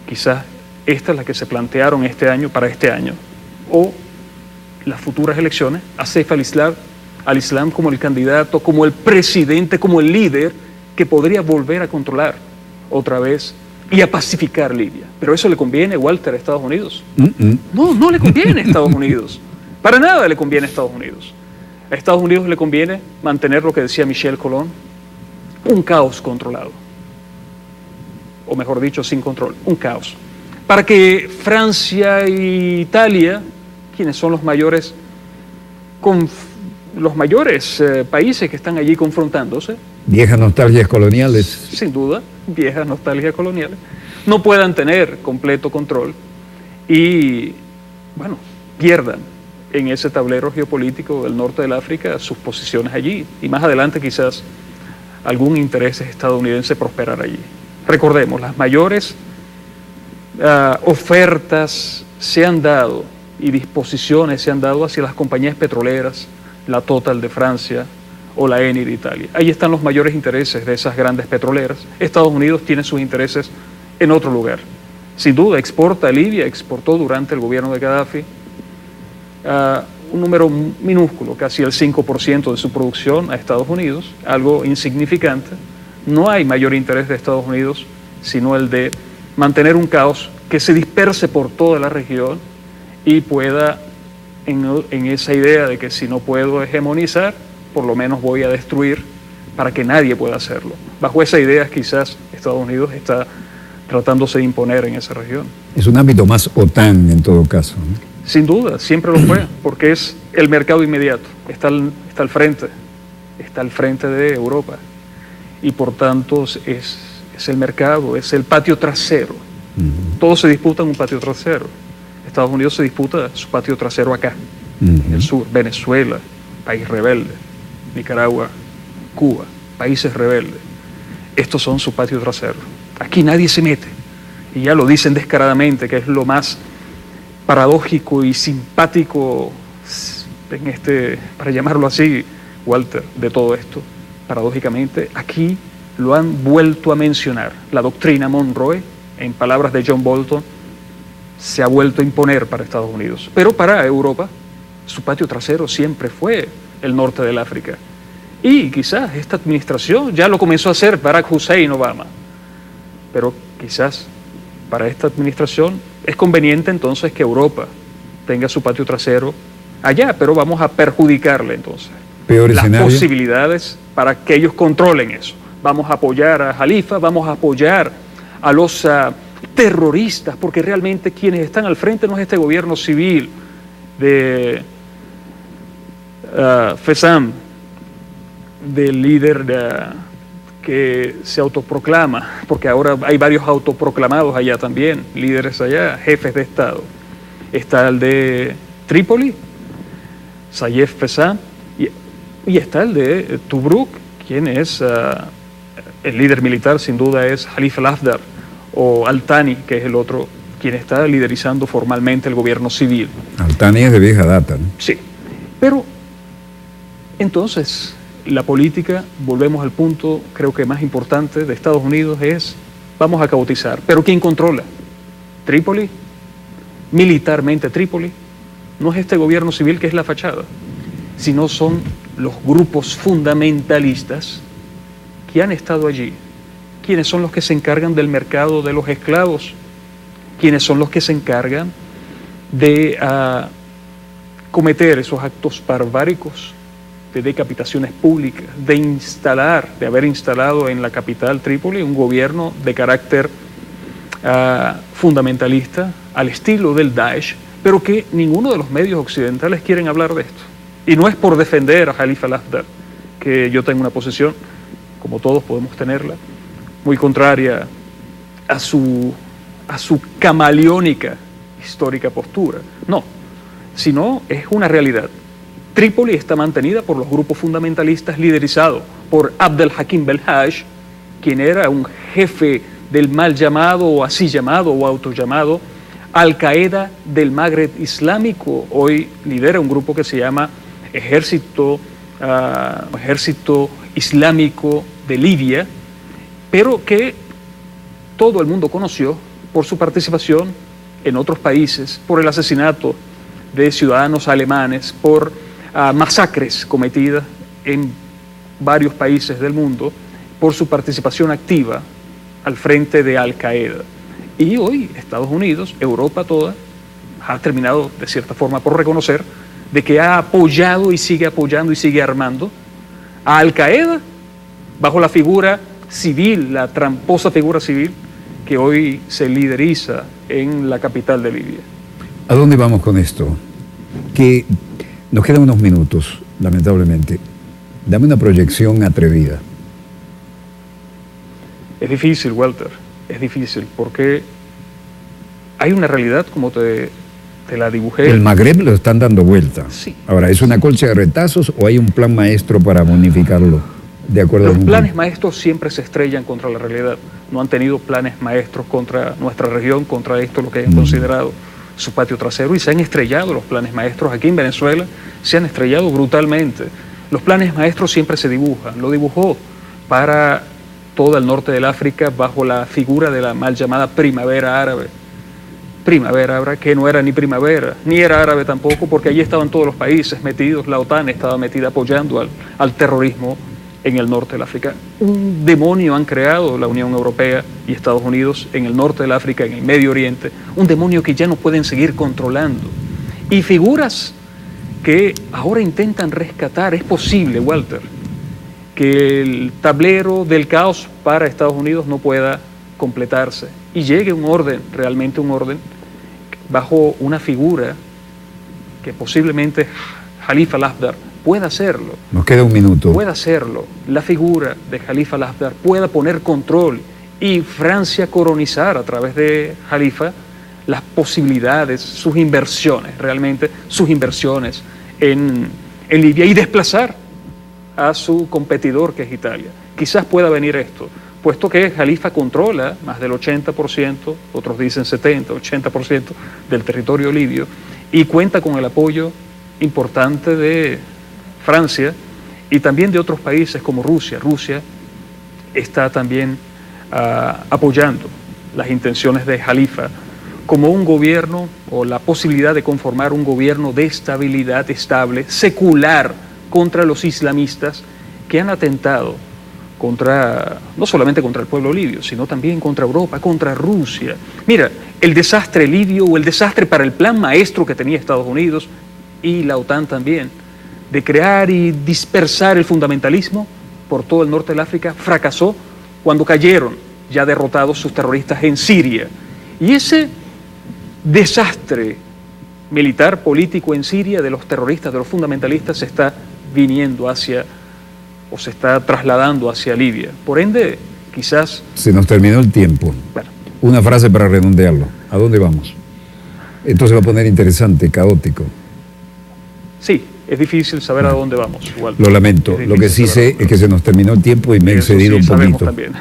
quizás esta es la que se plantearon este año para este año, o las futuras elecciones, a Saif al-Islam como el candidato, como el presidente, como el líder que podría volver a controlar otra vez y a pacificar Libia. Pero eso le conviene, Walter, a Estados Unidos. No, no le conviene a Estados Unidos. Para nada le conviene a Estados Unidos. A Estados Unidos le conviene mantener lo que decía Michel Colón, un caos controlado. O mejor dicho, sin control, un caos. Para que Francia e Italia, quienes son los mayores países que están allí confrontándose, viejas nostalgias coloniales, sin duda, viejas nostalgias coloniales, no puedan tener completo control y, bueno, pierdan en ese tablero geopolítico del norte del África sus posiciones allí y más adelante quizás algún interés estadounidense prosperar allí. Recordemos, las mayores ofertas se han dado y disposiciones se han dado hacia las compañías petroleras, la Total de Francia o la Eni de Italia. Ahí están los mayores intereses de esas grandes petroleras. Estados Unidos tiene sus intereses en otro lugar. Sin duda, exporta a Libia, exportó durante el gobierno de Gaddafi un número minúsculo, casi el 5% de su producción a Estados Unidos, algo insignificante. No hay mayor interés de Estados Unidos sino el de mantener un caos que se disperse por toda la región y pueda, en esa idea de que si no puedo hegemonizar, por lo menos voy a destruir para que nadie pueda hacerlo. Bajo esa idea quizás Estados Unidos está tratándose de imponer en esa región. Es un ámbito más OTAN en todo caso, ¿no? Sin duda, siempre lo fue, porque es el mercado inmediato, está al frente de Europa y por tanto es el mercado, es el patio trasero. Todos se disputan un patio trasero. Estados Unidos se disputa su patio trasero acá, en el sur, Venezuela, país rebelde, Nicaragua, Cuba, países rebeldes. Estos son su patio trasero. Aquí nadie se mete. Y ya lo dicen descaradamente, que es lo más paradójico y simpático, para llamarlo así, Walter, de todo esto. Paradójicamente, aquí lo han vuelto a mencionar. La doctrina Monroe, en palabras de John Bolton, se ha vuelto a imponer para Estados Unidos. Pero para Europa, su patio trasero siempre fue el norte del África. Y quizás esta administración ya lo comenzó a hacer Barack Hussein Obama. Pero quizás para esta administración es conveniente entonces que Europa tenga su patio trasero allá, pero vamos a perjudicarle entonces las posibilidades para que ellos controlen eso. Vamos a apoyar a Jalifa, vamos a apoyar a los terroristas, porque realmente quienes están al frente no es este gobierno civil de Fessam, del líder que se autoproclama, porque ahora hay varios autoproclamados allá también, líderes allá, jefes de Estado. Está el de Trípoli, Sayef Fessam, y está el de Tobruk, quien es el líder militar, sin duda es Khalifa al-Afdar, o Al-Thani, que es el otro, quien está liderizando formalmente el gobierno civil. Al-Thani es de vieja data, ¿no? Sí, pero entonces la política, volvemos al punto creo que más importante de Estados Unidos es, vamos a caotizar, pero ¿quién controla? Trípoli, militarmente Trípoli, no es este gobierno civil que es la fachada, sino son los grupos fundamentalistas que han estado allí. ¿Quiénes son los que se encargan del mercado de los esclavos? ¿Quiénes son los que se encargan de cometer esos actos barbáricos de decapitaciones públicas, de haber instalado en la capital Trípoli un gobierno de carácter fundamentalista al estilo del Daesh, pero que ninguno de los medios occidentales quieren hablar de esto? Y no es por defender a Khalifa al-Afdar, que yo tengo una posición, como todos podemos tenerla, muy contraria a su camaleónica histórica postura. No, sino es una realidad. Trípoli está mantenida por los grupos fundamentalistas liderizados por Abd el-Hakim Belhaj, quien era un jefe del mal llamado o así llamado o autollamado Al-Qaeda del Magreb Islámico. Hoy lidera un grupo que se llama Ejército ejército islámico de Libia, pero que todo el mundo conoció por su participación en otros países, por el asesinato de ciudadanos alemanes, por masacres cometidas en varios países del mundo, por su participación activa al frente de Al-Qaeda. Y hoy Estados Unidos, Europa toda, ha terminado de cierta forma por reconocer de que ha apoyado y sigue apoyando y sigue armando a Al-Qaeda bajo la figura civil, la tramposa figura civil que hoy se lideriza en la capital de Libia. ¿A dónde vamos con esto? Que nos quedan unos minutos, lamentablemente. Dame una proyección atrevida. Es difícil, Walter, es difícil, porque hay una realidad, como te la dibujé. El Magreb lo están dando vuelta. Sí. Ahora, ¿es una colcha de retazos o hay un plan maestro para bonificarlo? De acuerdo Los a planes maestros siempre se estrellan contra la realidad. No han tenido planes maestros contra nuestra región, contra esto, lo que hayan considerado su patio trasero, y se han estrellado los planes maestros. Aquí en Venezuela se han estrellado brutalmente. Los planes maestros siempre se dibujan. Lo dibujó para todo el norte del África bajo la figura de la mal llamada primavera árabe. Primavera árabe que no era ni primavera, ni era árabe tampoco, porque allí estaban todos los países metidos. La OTAN estaba metida apoyando al terrorismo en el norte del África. Un demonio han creado la Unión Europea y Estados Unidos en el norte del África, en el Medio Oriente, un demonio que ya no pueden seguir controlando. Y figuras que ahora intentan rescatar. Es posible, Walter, que el tablero del caos para Estados Unidos no pueda completarse y llegue un orden, realmente un orden, bajo una figura que posiblemente Khalifa al-Haftar pueda hacerlo. Nos queda un minuto. Pueda hacerlo. La figura de Khalifa al-Haftar pueda poner control y Francia colonizar a través de Khalifa las posibilidades, sus inversiones, realmente sus inversiones en Libia, y desplazar a su competidor, que es Italia. Quizás pueda venir esto, puesto que Khalifa controla más del 80%, otros dicen 70, 80% del territorio libio, y cuenta con el apoyo importante de Francia y también de otros países como Rusia. Rusia está también apoyando las intenciones de Khalifa como un gobierno, o la posibilidad de conformar un gobierno de estabilidad estable, secular, contra los islamistas que han atentado contra, no solamente contra el pueblo libio, sino también contra Europa, contra Rusia. Mira, el desastre libio, o el desastre para el plan maestro que tenía Estados Unidos y la OTAN también, de crear y dispersar el fundamentalismo por todo el norte del África, fracasó cuando cayeron ya derrotados sus terroristas en Siria. Y ese desastre militar, político en Siria de los terroristas, de los fundamentalistas, se está viniendo hacia, o se está trasladando hacia Libia. Por ende, quizás... Se nos terminó el tiempo. Bueno. Una frase para redondearlo. ¿A dónde vamos? Esto se va a poner interesante, caótico. Sí, es difícil saber a dónde vamos. Igual. Lo lamento. Lo que sí sé es que se nos terminó el tiempo y me he excedido un poquito. También.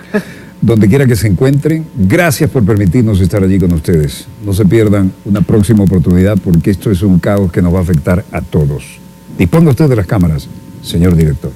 Donde quiera que se encuentren, gracias por permitirnos estar allí con ustedes. No se pierdan una próxima oportunidad, porque esto es un caos que nos va a afectar a todos. Disponga usted de las cámaras, señor director.